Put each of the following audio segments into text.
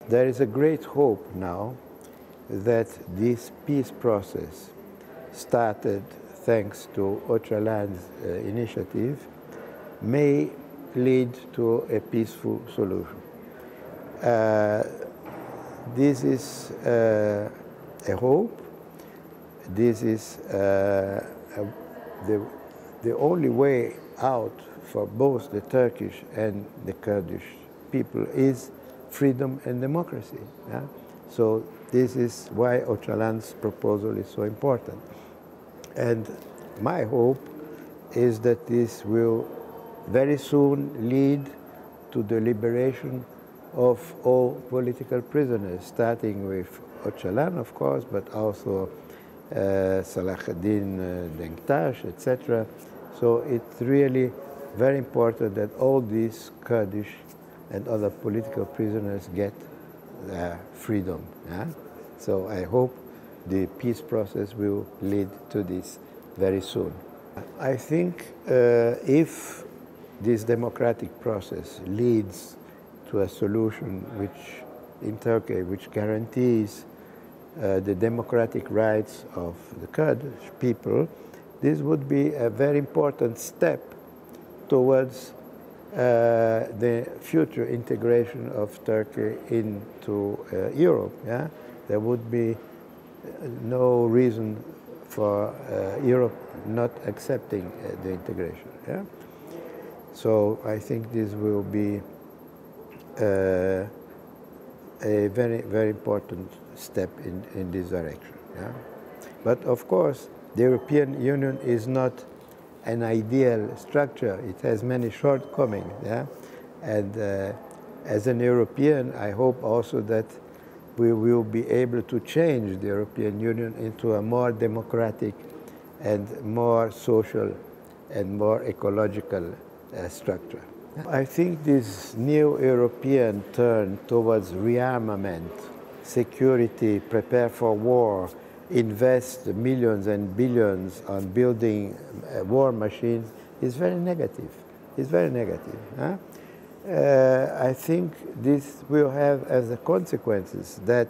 There is a great hope now that this peace process, started thanks to Öcalan's initiative, may lead to a peaceful solution. This is a hope. This is the only way out for both the Turkish and the Kurdish people is freedom and democracy. Yeah? So this is why Öcalan's proposal is so important. And my hope is that this will very soon lead to the liberation of all political prisoners, starting with Öcalan, of course, but also Salahuddin Denktash, etc. So it's really very important that all these Kurdish and other political prisoners get freedom. Yeah? So I hope the peace process will lead to this very soon. I think if this democratic process leads to a solution which, in Turkey, which guarantees the democratic rights of the Kurdish people, this would be a very important step towards the future integration of Turkey into Europe. Yeah? There would be no reason for Europe not accepting the integration. Yeah? So I think this will be a very, very important step in this direction. Yeah? But of course, the European Union is not an ideal structure. It has many shortcomings. Yeah? And as an European, I hope also that we will be able to change the European Union into a more democratic and more social and more ecological structure. I think this new European turn towards rearmament, security, prepare for war, invest millions and billions on building war machines is very negative. It's very negative. Huh? I think this will have as a consequences that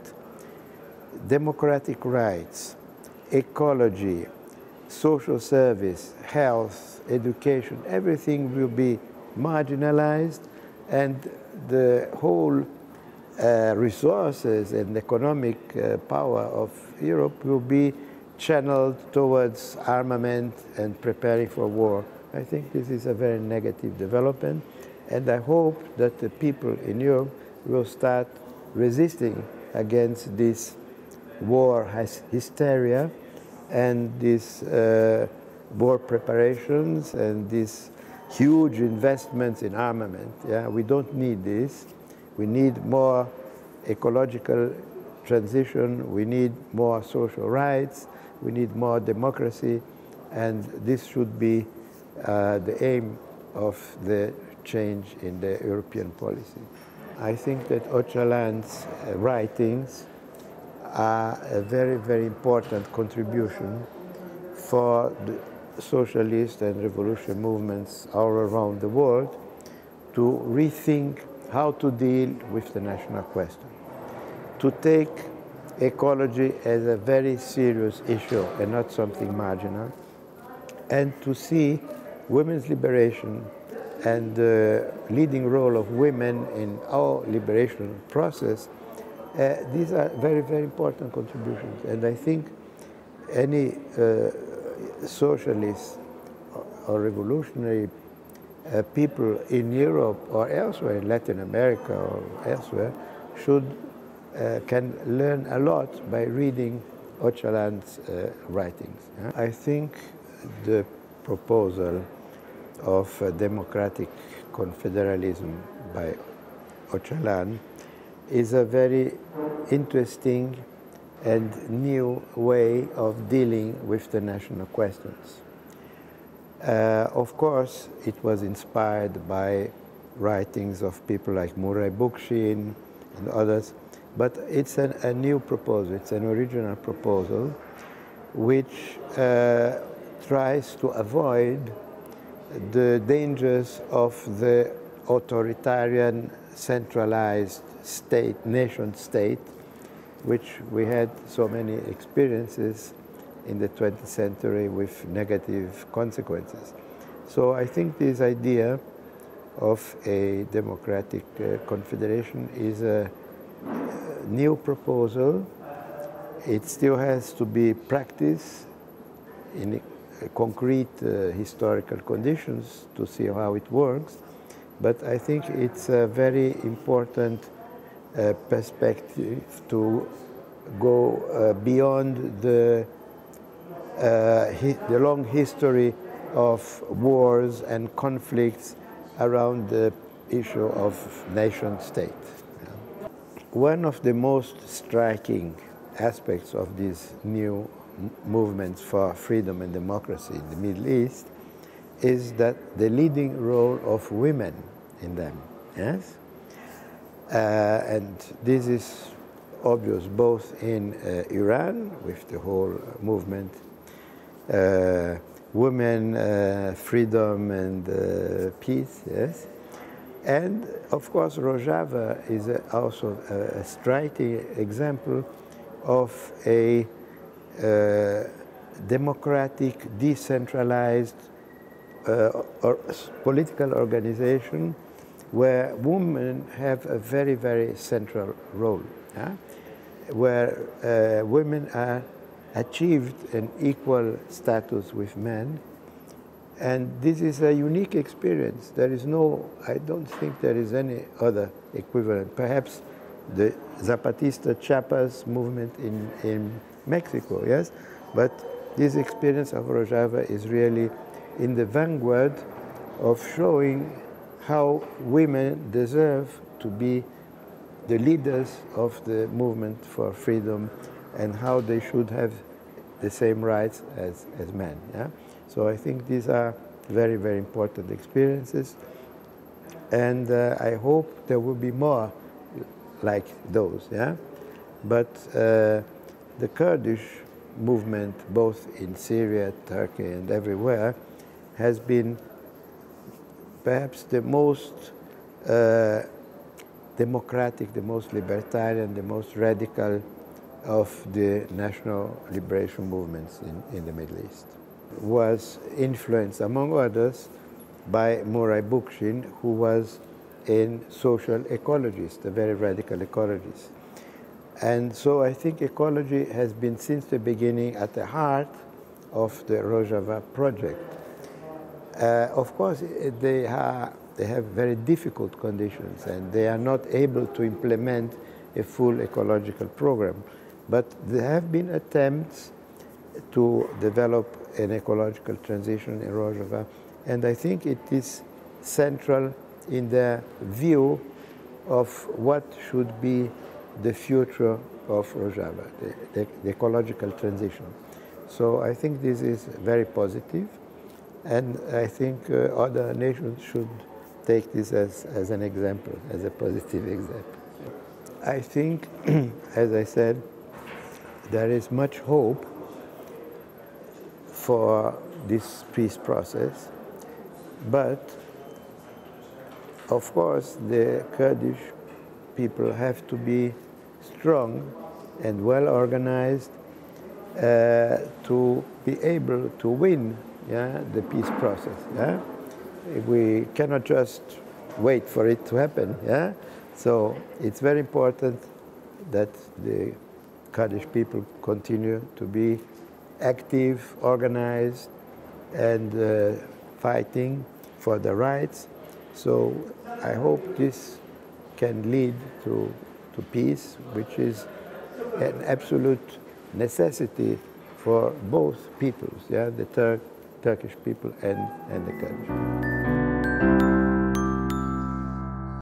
democratic rights, ecology, social service, health, education, everything will be marginalized, and the whole resources and economic power of Europe will be channeled towards armament and preparing for war. I think this is a very negative development, and I hope that the people in Europe will start resisting against this war hysteria and these war preparations and these huge investments in armament. Yeah? We don't need this. We need more ecological transition. We need more social rights. We need more democracy. And this should be the aim of the change in the European policy. I think that Öcalan's writings are a very, very important contribution for the socialist and revolution movements all around the world to rethink how to deal with the national question, to take ecology as a very serious issue and not something marginal, and to see women's liberation and the leading role of women in our liberation process. These are very, very important contributions. And I think any socialist or revolutionary people in Europe or elsewhere, in Latin America or elsewhere, can learn a lot by reading Öcalan's writings. I think the proposal of democratic confederalism by Öcalan is a very interesting and new way of dealing with the national questions. Of course, it was inspired by writings of people like Murray Bookchin and others, but it's a new proposal. It's an original proposal which tries to avoid the dangers of the authoritarian, centralized state, nation state, which we had so many experiences in the 20th century with negative consequences. So I think this idea of a democratic confederation is a new proposal. It still has to be practiced in concrete historical conditions to see how it works, but I think it's a very important perspective to go beyond the long history of wars and conflicts around the issue of nation state. One of the most striking aspects of these new movements for freedom and democracy in the Middle East is that the leading role of women in them, yes? And this is obvious both in Iran with the whole movement, women, freedom and peace, yes? And of course Rojava is also a striking example of a democratic, decentralized political organization where women have a very, very central role, yeah? Where women are achieved an equal status with men. And this is a unique experience. There is no, I don't think there is any other equivalent. Perhaps the Zapatista Chiapas movement in Mexico, yes? But this experience of Rojava is really in the vanguard of showing how women deserve to be the leaders of the movement for freedom and how they should have the same rights as men, yeah? So I think these are very, very important experiences, and I hope there will be more like those, yeah? But the Kurdish movement, both in Syria, Turkey, and everywhere, has been perhaps the most democratic, the most libertarian, the most radical of the national liberation movements in the Middle East. Was influenced, among others, by Murray Bookchin, who was a social ecologist, a very radical ecologist. And so I think ecology has been since the beginning at the heart of the Rojava project. Of course, they have very difficult conditions and they are not able to implement a full ecological program. But there have been attempts to develop an ecological transition in Rojava, and I think it is central in their view of what should be the future of Rojava, the ecological transition. So I think this is very positive, and I think other nations should take this as an example, as a positive example. I think, as I said, there is much hope for this peace process, but of course the Kurdish people have to be strong and well organized to be able to win, yeah, the peace process. Yeah? We cannot just wait for it to happen. Yeah? So it's very important that the Kurdish people continue to be active, organized, and fighting for their rights. So I hope this can lead to peace, which is an absolute necessity for both peoples, yeah, the Turkish people and the Kurdish people.